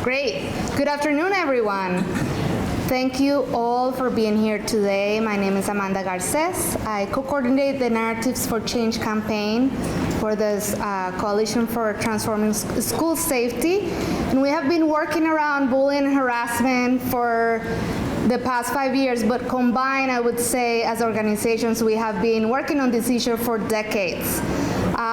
Great. Good afternoon, everyone. Thank you all for being here today. My name is Amanda Garces. I co-coordinate the Narratives for Change campaign for this Coalition for Transforming School Safety. And we have been working around bullying and harassment for the past 5 years, but combined, I would say, as organizations, we have been working on this issue for decades.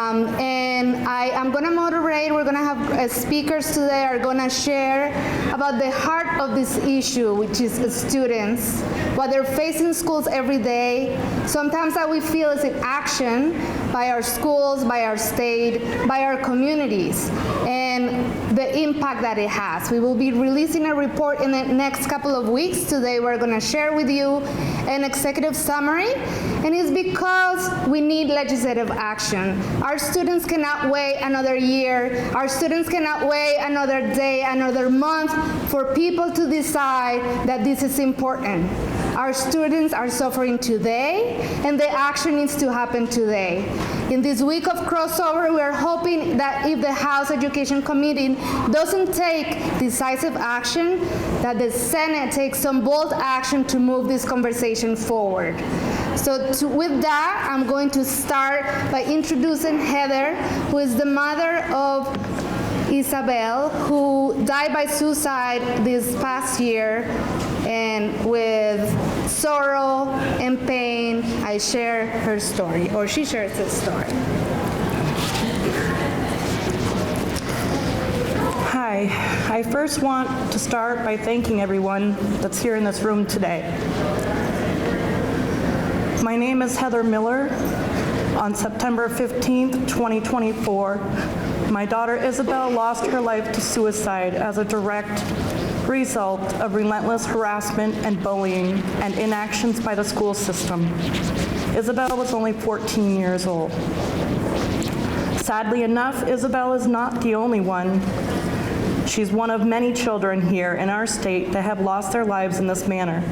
And I'm going to moderate. We're going to have speakers today are going to share about the heart of this issue, which is students, what they're facing in schools every day. Sometimes that we feel is in action by our schools, by our state, by our communities, and the impact that it has. We will be releasing a report in the next couple of weeks. Today we're going to share with you an executive summary, and it's because we need legislative action. Our students cannot wait another year. Our students cannot wait another day, another month for people to decide that this is important. Our students are suffering today, and the action needs to happen today. In this week of crossover, we are hoping that if the House Education Committee doesn't take decisive action, that the Senate takes some bold action to move this conversation forward. So with that, I'm going to start by introducing Heather, who is the mother of Isabel, who died by suicide this past year. And with sorrow and pain, I share her story, or she shares her story. Hi, I first want to start by thanking everyone that's here in this room today. My name is Heather Miller. On September 15th, 2024, my daughter Isabel lost her life to suicide as a direct result of relentless harassment and bullying and inactions by the school system. Isabel was only 14 years old. Sadly enough, Isabel is not the only one. She's one of many children here in our state that have lost their lives in this manner.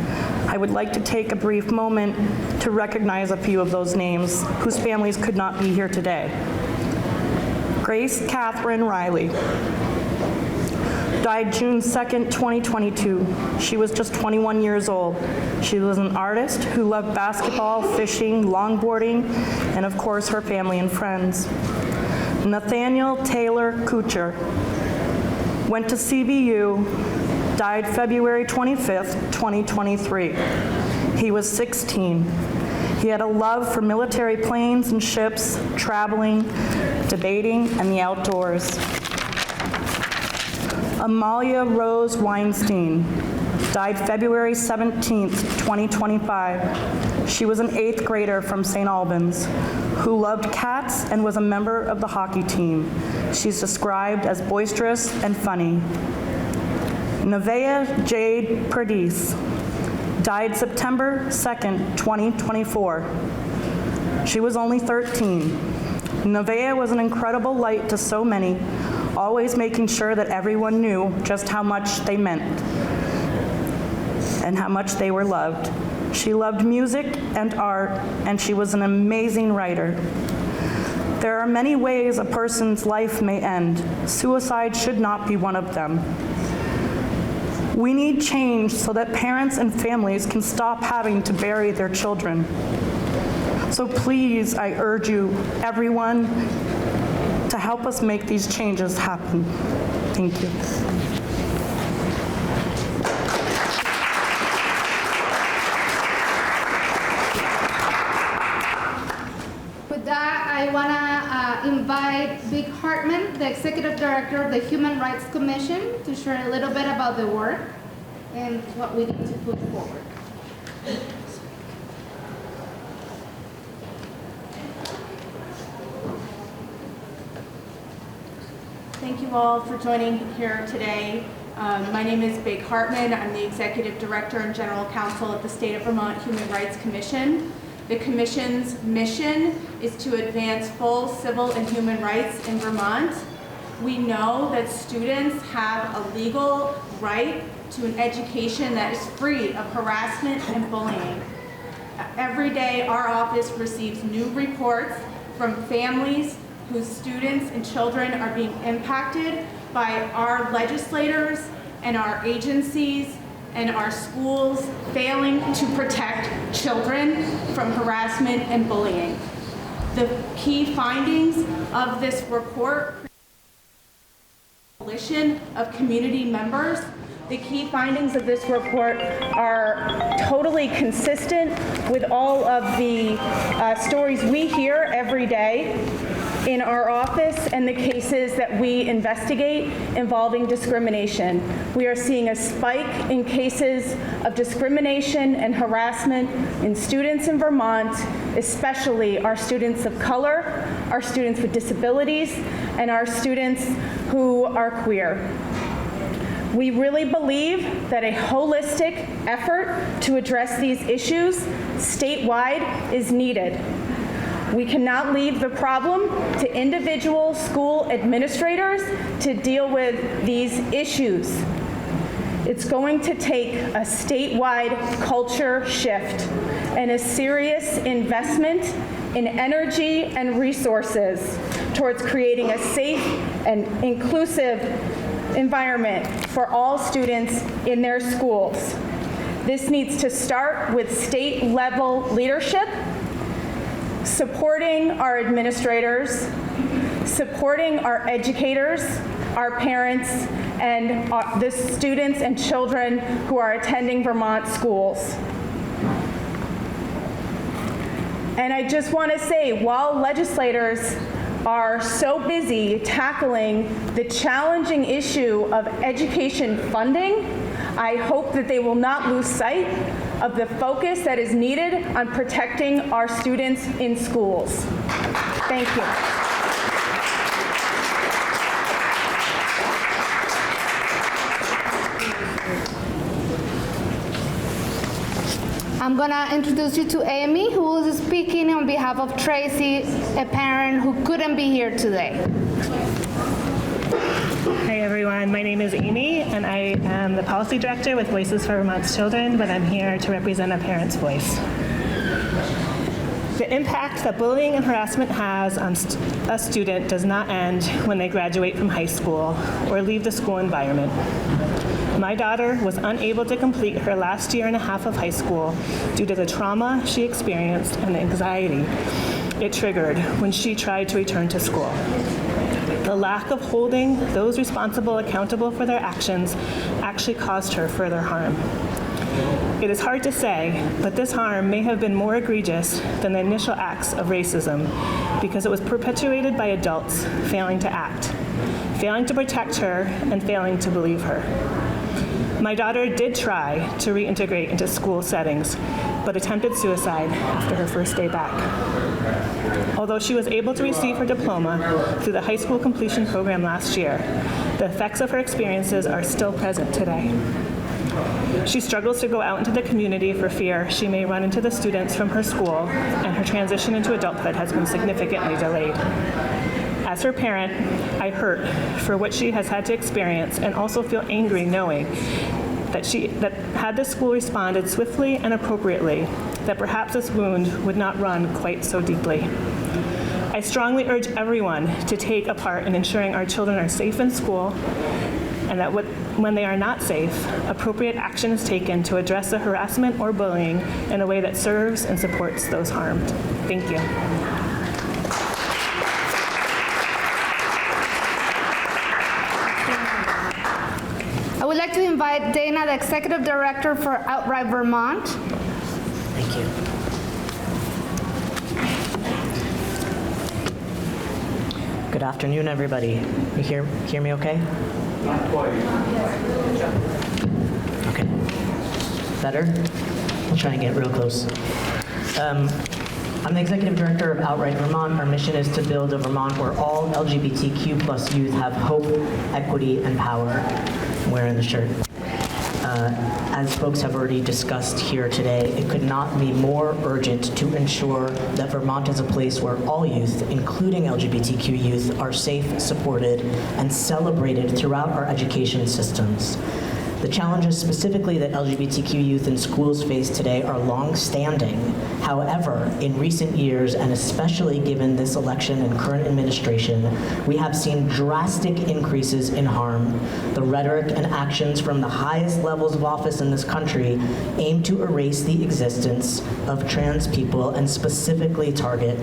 I would like to take a brief moment to recognize a few of those names whose families could not be here today. Grace Catherine Riley died June 2nd, 2022. She was just 21 years old. She was an artist who loved basketball, fishing, longboarding, and of course her family and friends. Nathaniel Taylor Kuchar went to CVU, died February 25th, 2023. He was 16. He had a love for military planes and ships, traveling, debating, and the outdoors. Amalia Rose Weinstein died February 17th, 2025. She was an 8th grader from St. Albans who loved cats and was a member of the hockey team. She's described as boisterous and funny. Nevaeh Jade Perdiz died September 2nd, 2024. She was only 13. Nevaeh was an incredible light to so many, always making sure that everyone knew just how much they meant and how much they were loved. She loved music and art, and she was an amazing writer. There are many ways a person's life may end. Suicide should not be one of them. We need change so that parents and families can stop having to bury their children. So please, I urge you, everyone, to help us make these changes happen. Thank you. With that, I want to invite Vic Hartman, the Executive Director of the Human Rights Commission, to share a little bit about the work and what we need to put forward. Thank you all for joining here today. My name is Vic Hartman. I'm the Executive Director and General Counsel of the State of Vermont Human Rights Commission. The Commission's mission is to advance full civil and human rights in Vermont. We know that students have a legal right to an education that is free of harassment and bullying. Every day, our office receives new reports from families whose students and children are being impacted by our legislators and our agencies and our schools failing to protect children from harassment and bullying. The key findings of this report, coalition of community members, the key findings of this report are totally consistent with all of the stories we hear every day in our office and the cases that we investigate involving discrimination. We are seeing a spike in cases of discrimination and harassment in students in Vermont, especially our students of color, our students with disabilities, and our students who are queer. We really believe that a holistic effort to address these issues statewide is needed. We cannot leave the problem to individual school administrators to deal with these issues. It's going to take a statewide culture shift and a serious investment in energy and resources towards creating a safe and inclusive environment for all students in their schools. This needs to start with state-level leadership, supporting our administrators, supporting our educators, our parents, and the students and children who are attending Vermont schools. And I just want to say, while legislators are so busy tackling the challenging issue of education funding, I hope that they will not lose sight of the focus that is needed on protecting our students in schools. Thank you. I'm gonna introduce you to Amy, who is speaking on behalf of Tracy, a parent who couldn't be here today. Hi everyone, my name is Amy and I am the policy director with Voices for Vermont's Children, but I'm here to represent a parent's voice. The impact that bullying and harassment has on a student does not end when they graduate from high school or leave the school environment. My daughter was unable to complete her last year and a half of high school due to the trauma she experienced and the anxiety it triggered when she tried to return to school. The lack of holding those responsible accountable for their actions actually caused her further harm. It is hard to say, but this harm may have been more egregious than the initial acts of racism because it was perpetuated by adults failing to act, failing to protect her, and failing to believe her. My daughter did try to reintegrate into school settings, but attempted suicide after her first day back. Although she was able to receive her diploma through the high school completion program last year, the effects of her experiences are still present today. She struggles to go out into the community for fear she may run into the students from her school, and her transition into adulthood has been significantly delayed. As her parent, I hurt for what she has had to experience and also feel angry knowing that had the school responded swiftly and appropriately, that perhaps this wound would not run quite so deeply. I strongly urge everyone to take a part in ensuring our children are safe in school, and that when they are not safe, appropriate action is taken to address the harassment or bullying in a way that serves and supports those harmed. Thank you. I would like to invite Dana, the Executive Director for Outright Vermont. Thank you. Good afternoon, everybody. You hear me okay? Okay. Better? I'll try and get real close. I'm the Executive Director of Outright Vermont. Our mission is to build a Vermont where all LGBTQ+ youth have hope, equity, and power. I'm wearing the shirt. As folks have already discussed here today, it could not be more urgent to ensure that Vermont is a place where all youth, including LGBTQ youth, are safe, supported, and celebrated throughout our education systems. The challenges specifically that LGBTQ youth in schools face today are long-standing. However, in recent years, and especially given this election and current administration, we have seen drastic increases in harm. The rhetoric and actions from the highest levels of office in this country aim to erase the existence of trans people and specifically target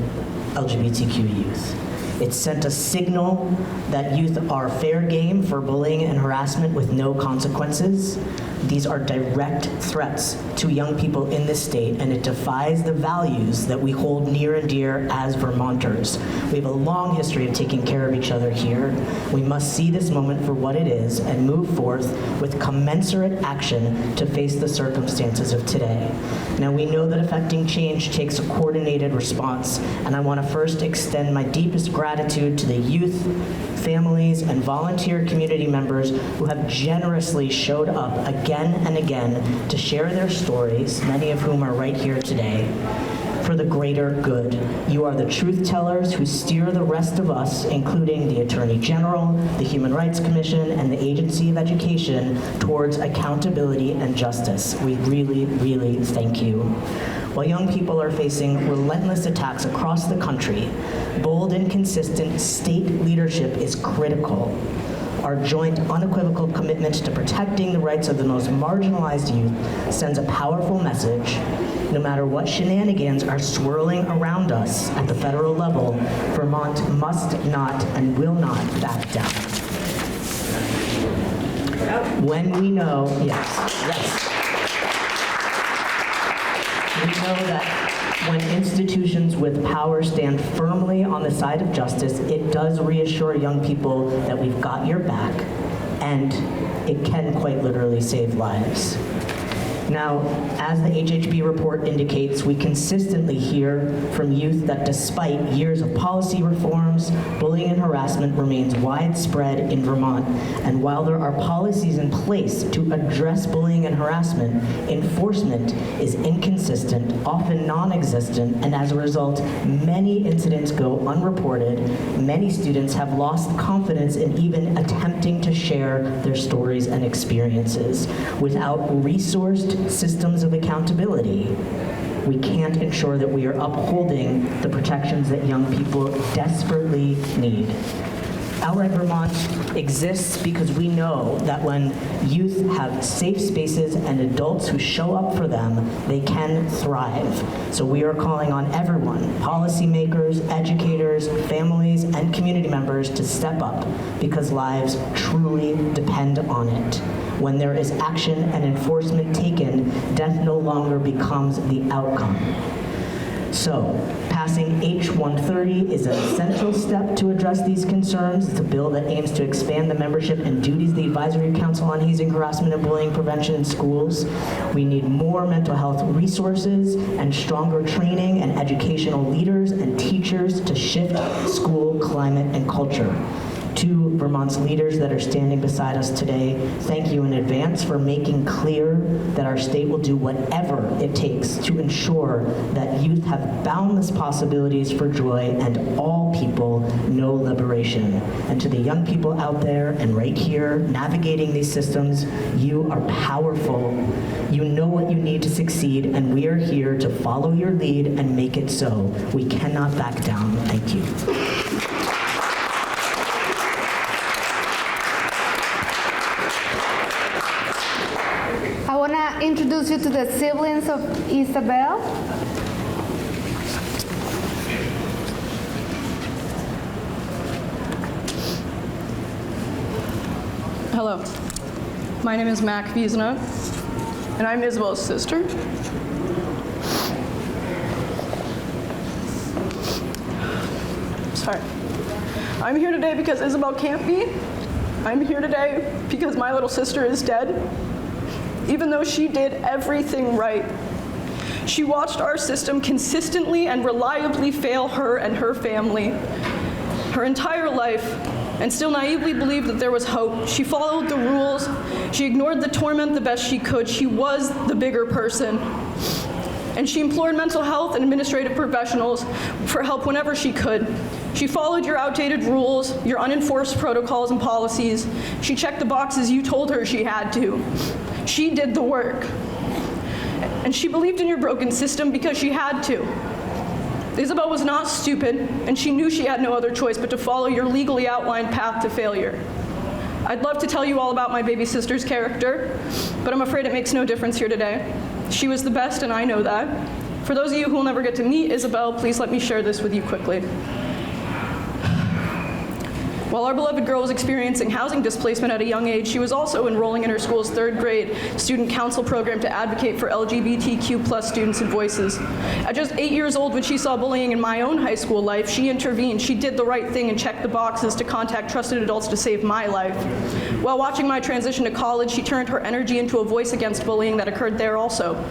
LGBTQ youth. It sent a signal that youth are fair game for bullying and harassment with no consequences. These are direct threats to young people in this state, and it defies the values that we hold near and dear as Vermonters. We have a long history of taking care of each other here. We must see this moment for what it is and move forth with commensurate action to face the circumstances of today. Now, we know that affecting change takes a coordinated response, and I want to first extend my deepest gratitude to the youth, families, and volunteer community members who have generously showed up again and again to share their stories, many of whom are right here today, for the greater good. You are the truth tellers who steer the rest of us, including the Attorney General, the Human Rights Commission, and the Agency of Education, towards accountability and justice. We really, really thank you. While young people are facing relentless attacks across the country, bold and consistent state leadership is critical. Our joint, unequivocal commitment to protecting the rights of the most marginalized youth sends a powerful message. No matter what shenanigans are swirling around us at the federal level, Vermont must not and will not back down. When we know, yes. We know that when institutions with power stand firmly on the side of justice, it does reassure young people that we've got your back, and it can quite literally save lives. Now, as the HHB report indicates, we consistently hear from youth that despite years of policy reforms, bullying and harassment remains widespread in Vermont. And while there are policies in place to address bullying and harassment, enforcement is inconsistent, often non-existent, and as a result, many incidents go unreported. Many students have lost confidence in even attempting to share their stories and experiences. Without resourced systems of accountability, we can't ensure that we are upholding the protections that young people desperately need. Outright Vermont exists because we know that when youth have safe spaces and adults who show up for them, they can thrive. So we are calling on everyone, policymakers, educators, families, and community members to step up because lives truly depend on it. When there is action and enforcement taken, death no longer becomes the outcome. So, passing H-130 is an essential step to address these concerns. It's a bill that aims to expand the membership and duties of the Advisory Council on Hazing, Harassment, and Bullying Prevention in Schools. We need more mental health resources and stronger training and educational leaders and teachers to shift school climate and culture. To Vermont's leaders that are standing beside us today, thank you in advance for making clear that our state will do whatever it takes to ensure that youth have boundless possibilities for joy and all people know liberation. And to the young people out there and right here navigating these systems, you are powerful. You know what you need to succeed, and we are here to follow your lead and make it so. We cannot back down. Thank you. I want to introduce you to the siblings of Isabel. Hello, my name is Mac Wiesner, and I'm Isabel's sister. Sorry. I'm here today because Isabel can't be. I'm here today because my little sister is dead. Even though she did everything right. She watched our system consistently and reliably fail her and her family her entire life, and still naively believed that there was hope. She followed the rules. She ignored the torment the best she could. She was the bigger person. And she implored mental health and administrative professionals for help whenever she could. She followed your outdated rules, your unenforced protocols and policies. She checked the boxes you told her she had to. She did the work. And she believed in your broken system because she had to. Isabel was not stupid, and she knew she had no other choice but to follow your legally outlined path to failure. I'd love to tell you all about my baby sister's character, but I'm afraid it makes no difference here today. She was the best, and I know that. For those of you who will never get to meet Isabel, please let me share this with you quickly. While our beloved girl was experiencing housing displacement at a young age, she was also enrolling in her school's 3rd grade student council program to advocate for LGBTQ+ students and voices. At just 8 years old, when she saw bullying in my own high school life, she intervened. She did the right thing and checked the boxes to contact trusted adults to save my life. While watching my transition to college, she turned her energy into a voice against bullying that occurred there also.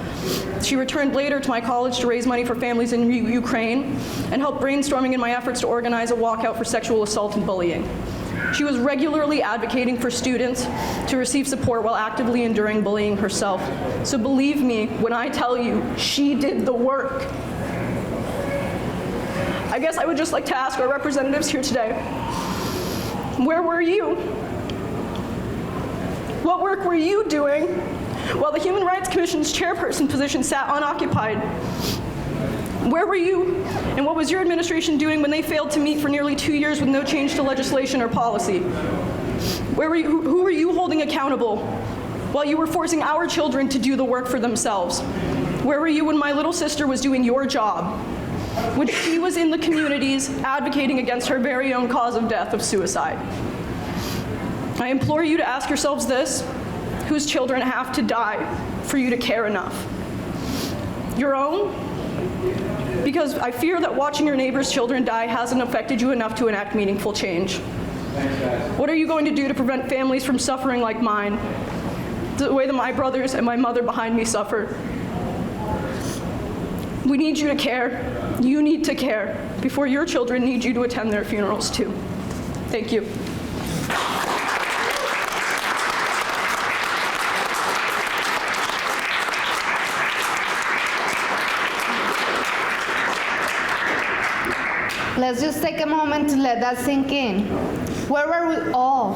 She returned later to my college to raise money for families in Ukraine and helped brainstorming in my efforts to organize a walkout for sexual assault and bullying. She was regularly advocating for students to receive support while actively enduring bullying herself. So believe me when I tell you, she did the work. I guess I would just like to ask our representatives here today, where were you? What work were you doing while the Human Rights Commission's chairperson position sat unoccupied? Where were you, and what was your administration doing when they failed to meet for nearly 2 years with no change to legislation or policy? Where were you, who were you holding accountable while you were forcing our children to do the work for themselves? Where were you when my little sister was doing your job? When she was in the communities advocating against her very own cause of death, of suicide? I implore you to ask yourselves this: whose children have to die for you to care enough? Your own? Because I fear that watching your neighbor's children die hasn't affected you enough to enact meaningful change. What are you going to do to prevent families from suffering like mine, the way that my brothers and my mother behind me suffered? We need you to care. You need to care before your children need you to attend their funerals too. Thank you. Let's just take a moment to let that sink in. Where are we all?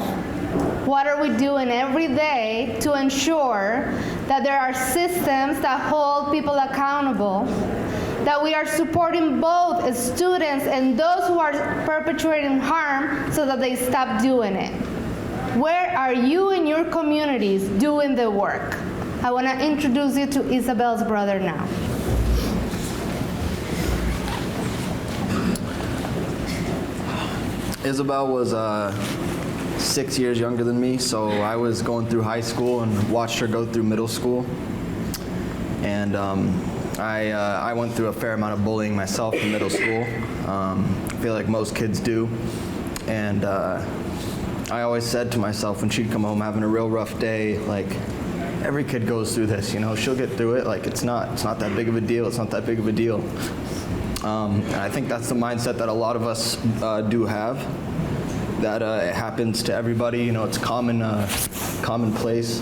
What are we doing every day to ensure that there are systems that hold people accountable, that we are supporting both students and those who are perpetrating harm so that they stop doing it? Where are you in your communities doing the work? I want to introduce you to Isabel's brother now. Isabel was 6 years younger than me, so I was going through high school and watched her go through middle school. And I went through a fair amount of bullying myself in middle school. I feel like most kids do. And I always said to myself when she'd come home having a real rough day, like, every kid goes through this, you know, she'll get through it. Like, it's not that big of a deal. It's not that big of a deal. And I think that's the mindset that a lot of us do have, that it happens to everybody. You know, it's commonplace.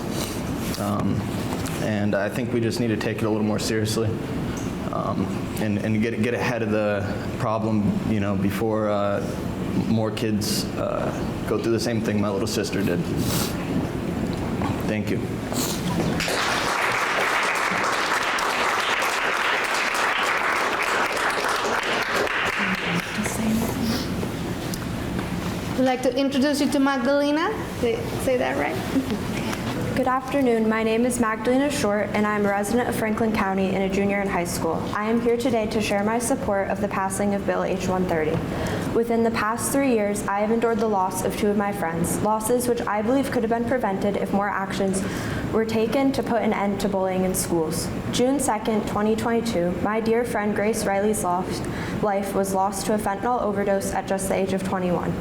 And I think we just need to take it a little more seriously and get ahead of the problem, you know, before more kids go through the same thing my little sister did. Thank you. I'd like to introduce you to Magdalena. Say that right? Good afternoon. My name is Magdalena Short, and I'm a resident of Franklin County and a junior in high school. I am here today to share my support of the passing of Bill H-130. Within the past 3 years, I have endured the loss of 2 of my friends, losses which I believe could have been prevented if more actions were taken to put an end to bullying in schools. June 2nd, 2022, my dear friend Grace Riley's life was lost to a fentanyl overdose at just the age of 21.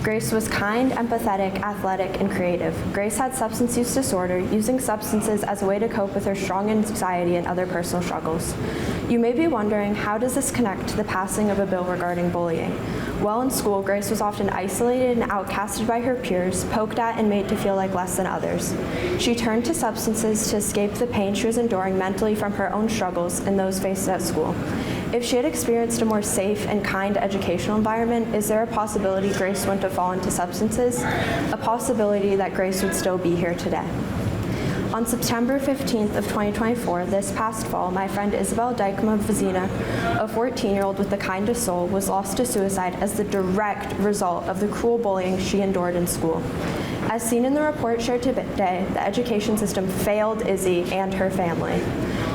Grace was kind, empathetic, athletic, and creative. Grace had substance use disorder, using substances as a way to cope with her strong anxiety and other personal struggles. You may be wondering, how does this connect to the passing of a bill regarding bullying? While in school, Grace was often isolated and outcasted by her peers, poked at and made to feel like less than others. She turned to substances to escape the pain she was enduring mentally from her own struggles and those faced at school. If she had experienced a more safe and kind educational environment, is there a possibility Grace wouldn't have fallen to substances? A possibility that Grace would still be here today. On September 15th of 2024, this past fall, my friend Isabel Dykma Vizina, a 14-year-old with the kindest soul, was lost to suicide as the direct result of the cruel bullying she endured in school. As seen in the report shared today, the education system failed Izzy and her family.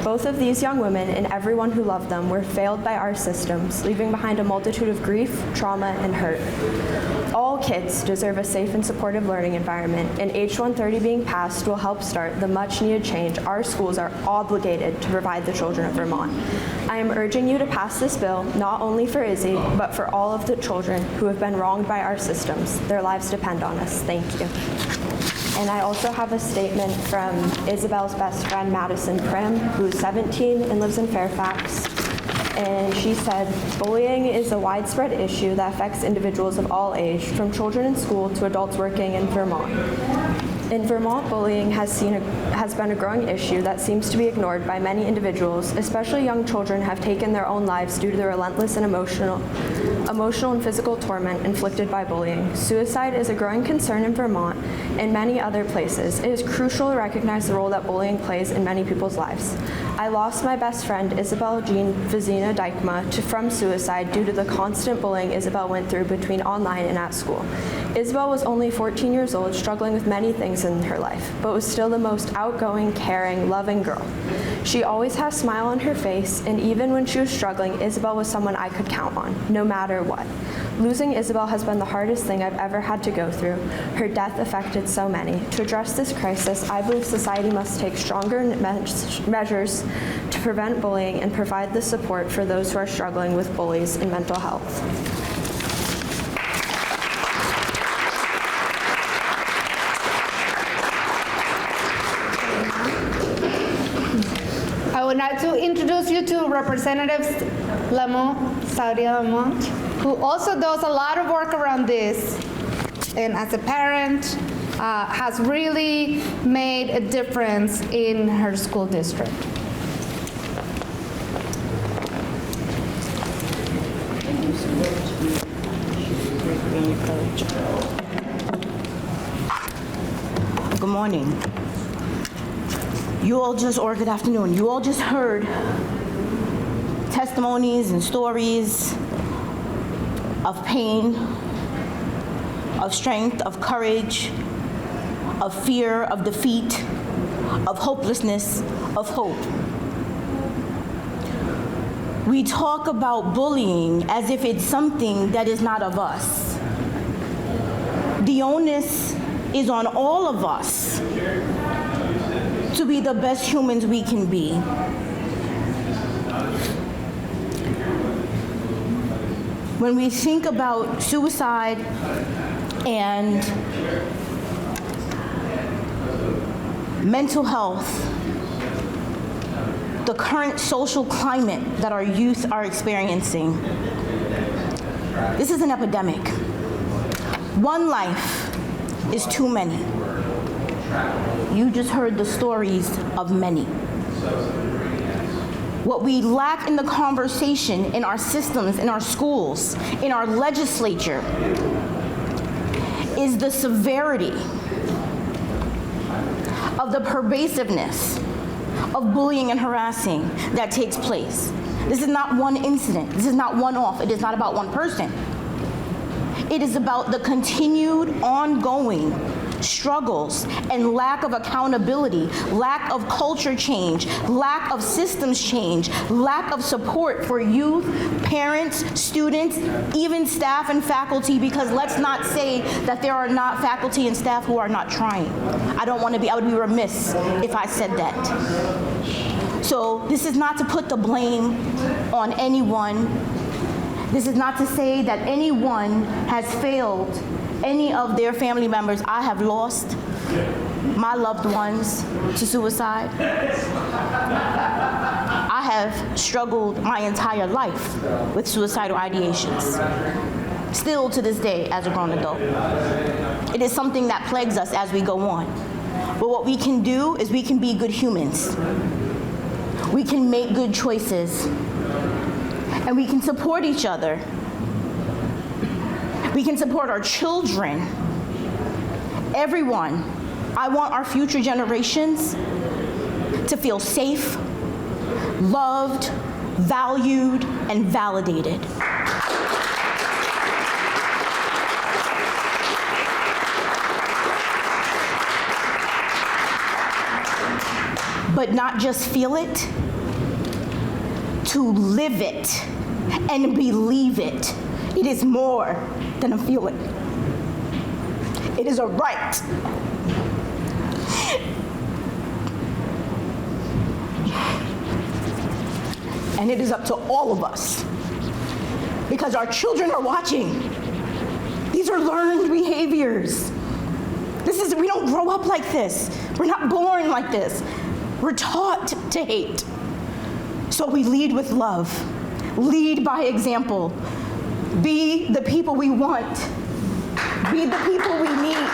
Both of these young women and everyone who loved them were failed by our systems, leaving behind a multitude of grief, trauma, and hurt. All kids deserve a safe and supportive learning environment, and H130 being passed will help start the much-needed change our schools are obligated to provide the children of Vermont. I am urging you to pass this bill, not only for Izzy, but for all of the children who have been wronged by our systems. Their lives depend on us. Thank you. And I also have a statement from Isabel's best friend, Madison Prim, who's 17 and lives in Fairfax. And she said, "Bullying is a widespread issue that affects individuals of all age, from children in school to adults working in Vermont. In Vermont, bullying has been a growing issue that seems to be ignored by many individuals, especially young children have taken their own lives due to the relentless and emotional and physical torment inflicted by bullying. Suicide is a growing concern in Vermont and many other places. It is crucial to recognize the role that bullying plays in many people's lives. I lost my best friend, Isabel Jean Vizina Dykma, from suicide due to the constant bullying Isabel went through between online and at school. Isabel was only 14 years old, struggling with many things in her life, but was still the most outgoing, caring, loving girl. She always had a smile on her face, and even when she was struggling, Isabel was someone I could count on, no matter what. Losing Isabel has been the hardest thing I've ever had to go through. Her death affected so many. To address this crisis, I believe society must take stronger measures to prevent bullying and provide the support for those who are struggling with bullies and mental health." I would like to introduce you to Representative Saudia Lamont, who also does a lot of work around this, and as a parent, has really made a difference in her school district. Good morning. Or good afternoon. You all just heard testimonies and stories of pain, of strength, of courage, of fear, of defeat, of hopelessness, of hope. We talk about bullying as if it's something that is not of us. The onus is on all of us to be the best humans we can be. When we think about suicide and mental health, the current social climate that our youth are experiencing, this is an epidemic. One life is too many. You just heard the stories of many. What we lack in the conversation, in our systems, in our schools, in our legislature, is the severity of the pervasiveness of bullying and harassing that takes place. This is not one incident. This is not one-off. It is not about one person. It is about the continued, ongoing struggles and lack of accountability, lack of culture change, lack of systems change, lack of support for youth, parents, students, even staff and faculty, because let's not say that there are not faculty and staff who are not trying. I would be remiss if I said that. So this is not to put the blame on anyone. This is not to say that anyone has failed any of their family members. I have lost my loved ones to suicide. I have struggled my entire life with suicidal ideations, still to this day as a grown adult. It is something that plagues us as we go on. But what we can do is we can be good humans. We can make good choices. and we can support each other. We can support our children. Everyone. I want our future generations to feel safe, loved, valued, and validated. But not just feel it, to live it and believe it. It is more than a feeling. It is a right. And it is up to all of us, because our children are watching. These are learned behaviors. We don't grow up like this. We're not born like this. We're taught to hate. So we lead with love. Lead by example. Be the people we want. Be the people we need.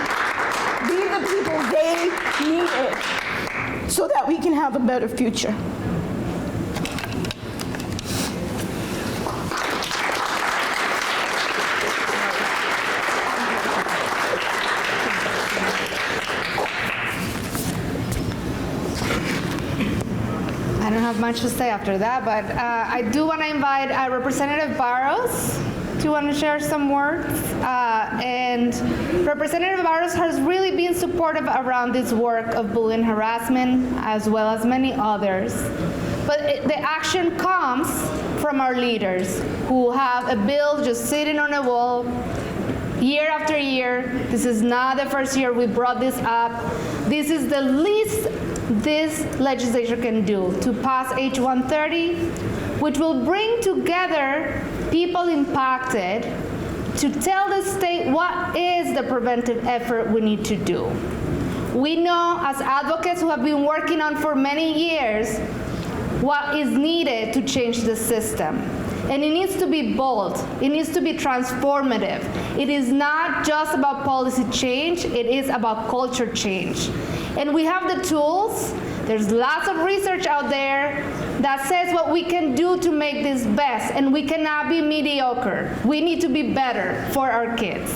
Be the people they need, so that we can have a better future. I don't have much to say after that, but I do want to invite Representative Barros. Do you want to share some words? And Representative Barros has really been supportive around this work of bullying harassment, as well as many others. But the action comes from our leaders, who have a bill just sitting on a wall year after year. This is not the first year we brought this up. This is the least this legislature can do, to pass H-130, which will bring together people impacted to tell the state what is the preventive effort we need to do. We know, as advocates who have been working on for many years, what is needed to change the system. And it needs to be bold. It needs to be transformative. It is not just about policy change, it is about culture change. And we have the tools. There's lots of research out there that says what we can do to make this best, and we cannot be mediocre. We need to be better for our kids.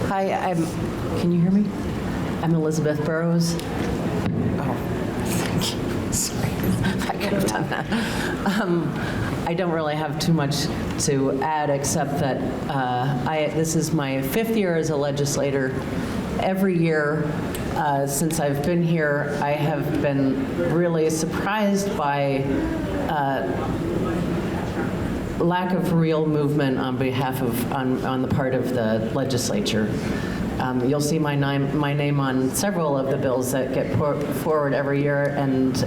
Hi, can you hear me? I'm Elizabeth Burrows. Oh, thank you. Sorry, I could have done that. I don't really have too much to add, except that this is my 5th year as a legislator. Every year since I've been here, I have been really surprised by lack of real movement on behalf of, on the part of the legislature. You'll see my name on several of the bills that get put forward every year, and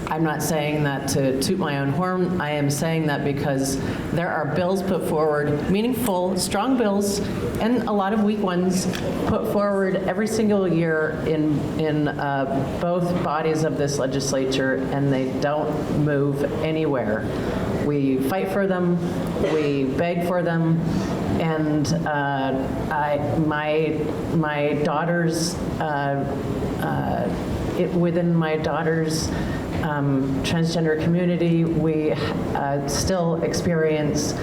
I'm not saying that to toot my own horn. I am saying that because there are bills put forward, meaningful, strong bills, and a lot of weak ones put forward every single year in both bodies of this legislature, and they don't move anywhere. We fight for them, we beg for them, and my daughter's, within my daughter's transgender community, we still experience,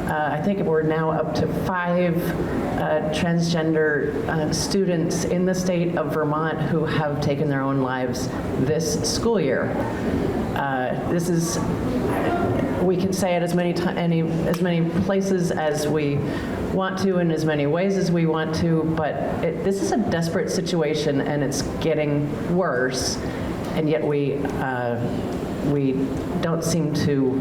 I think we're now up to 5 transgender students in the state of Vermont who have taken their own lives this school year. This is, we can say it as many places as we want to, in as many ways as we want to, but this is a desperate situation, and it's getting worse, and yet we don't seem to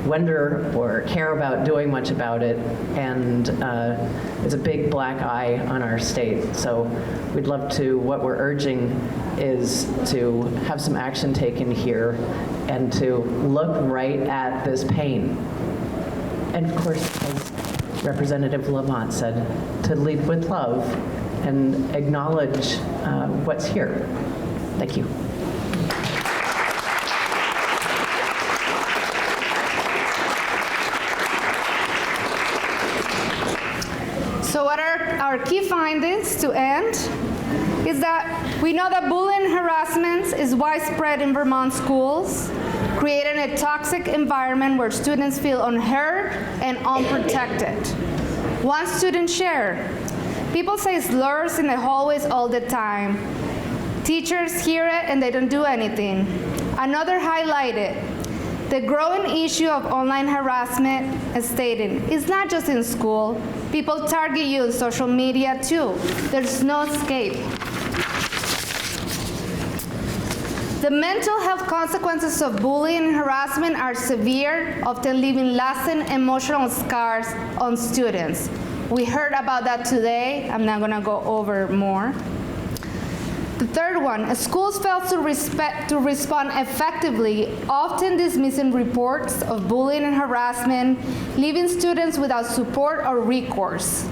wonder or care about doing much about it, and it's a big black eye on our state. So we'd love to, what we're urging is to have some action taken here and to look right at this pain. And of course, as Representative Lamont said, to lead with love and acknowledge what's here. Thank you. So what are our our key findings to end is that we know that bullying and harassment is widespread in Vermont schools, creating a toxic environment where students feel unheard and unprotected. One student shared, "People say slurs in the hallways all the time. Teachers hear it and they don't do anything." Another highlighted, "The growing issue of online harassment," stating, "is not just in school. People target you on social media too. There's no escape." The mental health consequences of bullying and harassment are severe, often leaving lasting emotional scars on students. We heard about that today. I'm not going to go over more. The third one, schools fail to respond effectively, often dismissing reports of bullying and harassment, leaving students without support or recourse.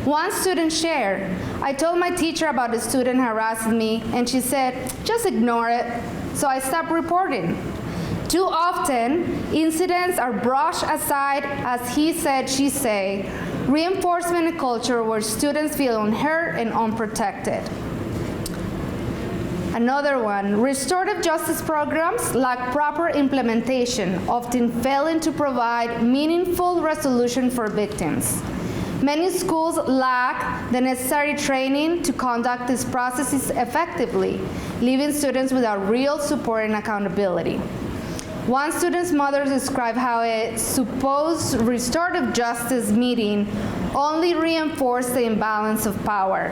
One student shared, "I told my teacher about a student harassing me, and she said, just ignore it, so I stopped reporting." Too often, incidents are brushed aside as he said, she say, reinforcing a culture where students feel unheard and unprotected. Another one, restorative justice programs lack proper implementation, often failing to provide meaningful resolution for victims. Many schools lack the necessary training to conduct these processes effectively, leaving students without real support and accountability. One student's mother described how a supposed restorative justice meeting only reinforced the imbalance of power.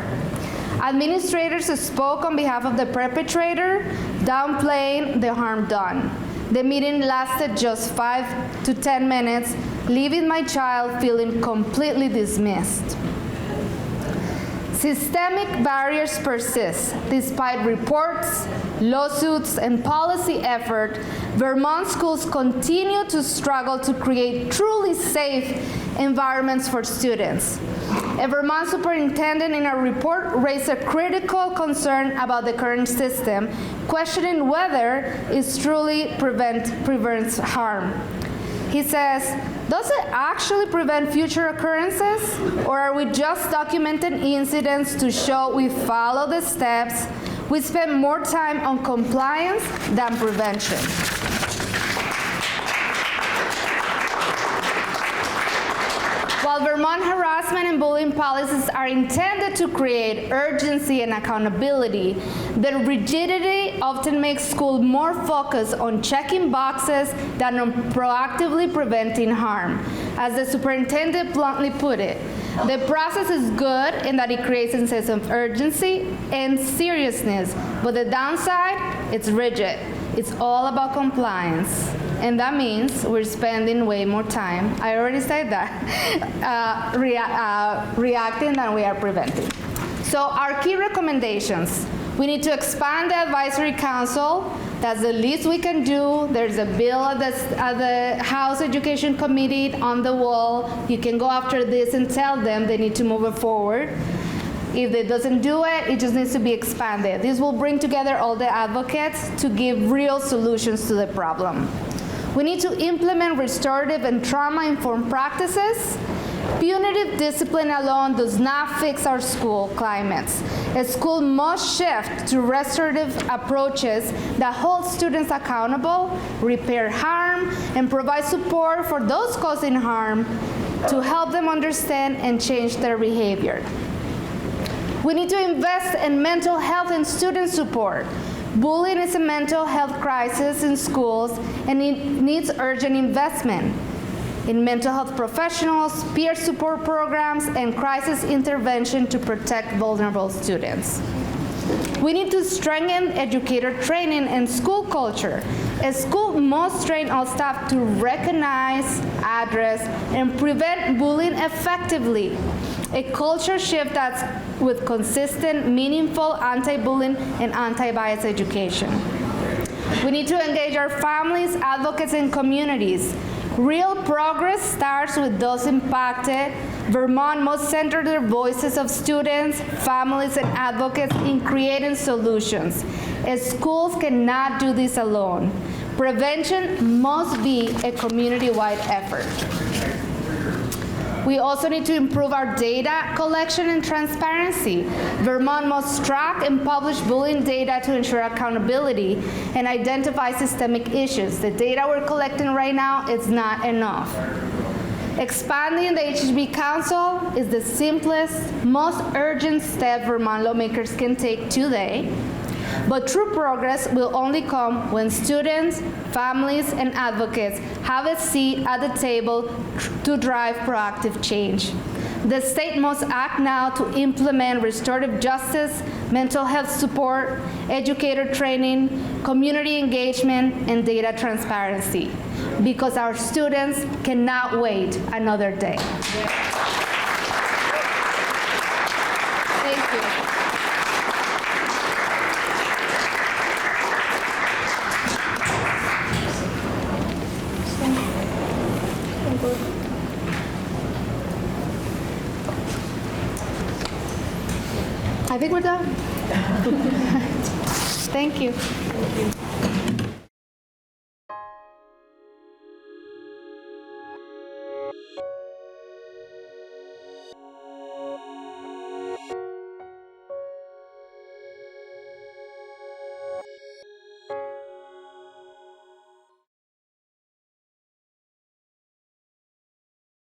Administrators spoke on behalf of the perpetrator, downplaying the harm done. The meeting lasted just 5 to 10 minutes, leaving my child feeling completely dismissed. Systemic barriers persist. Despite reports, lawsuits, and policy effort, Vermont schools continue to struggle to create truly safe environments for students. A Vermont superintendent in a report raised a critical concern about the current system, questioning whether it truly prevents harm. He says, "Does it actually prevent future occurrences, or are we just documenting incidents to show we follow the steps? We spend more time on compliance than prevention." While Vermont harassment and bullying policies are intended to create urgency and accountability, the rigidity often makes schools more focused on checking boxes than on proactively preventing harm. As the superintendent bluntly put it, the process is good in that it creates a sense of urgency and seriousness, but the downside, it's rigid. It's all about compliance. And that means we're spending way more time, I already said that, reacting than we are preventing. So our key recommendations, we need to expand the advisory council. That's the least we can do. There's a bill at the House Education Committee on the wall. You can go after this and tell them they need to move it forward. If it doesn't do it, it just needs to be expanded. This will bring together all the advocates to give real solutions to the problem. We need to implement restorative and trauma-informed practices. Punitive discipline alone does not fix our school climates. A school must shift to restorative approaches that hold students accountable, repair harm, and provide support for those causing harm to help them understand and change their behavior. We need to invest in mental health and student support. Bullying is a mental health crisis in schools, and it needs urgent investment in mental health professionals, peer support programs, and crisis intervention to protect vulnerable students. We need to strengthen educator training and school culture. A school must train all staff to recognize, address, and prevent bullying effectively. A culture shift that's with consistent, meaningful anti-bullying and anti-bias education. We need to engage our families, advocates, and communities. Real progress starts with those impacted. Vermont must center the voices of students, families, and advocates in creating solutions. Schools cannot do this alone. Prevention must be a community-wide effort. We also need to improve our data collection and transparency. Vermont must track and publish bullying data to ensure accountability and identify systemic issues. The data we're collecting right now is not enough. Expanding the HHB Council is the simplest, most urgent step Vermont lawmakers can take today. But true progress will only come when students, families, and advocates have a seat at the table to drive proactive change. The state must act now to implement restorative justice, mental health support, educator training, community engagement, and data transparency, because our students cannot wait another day. Thank you. I think we're done. Thank you.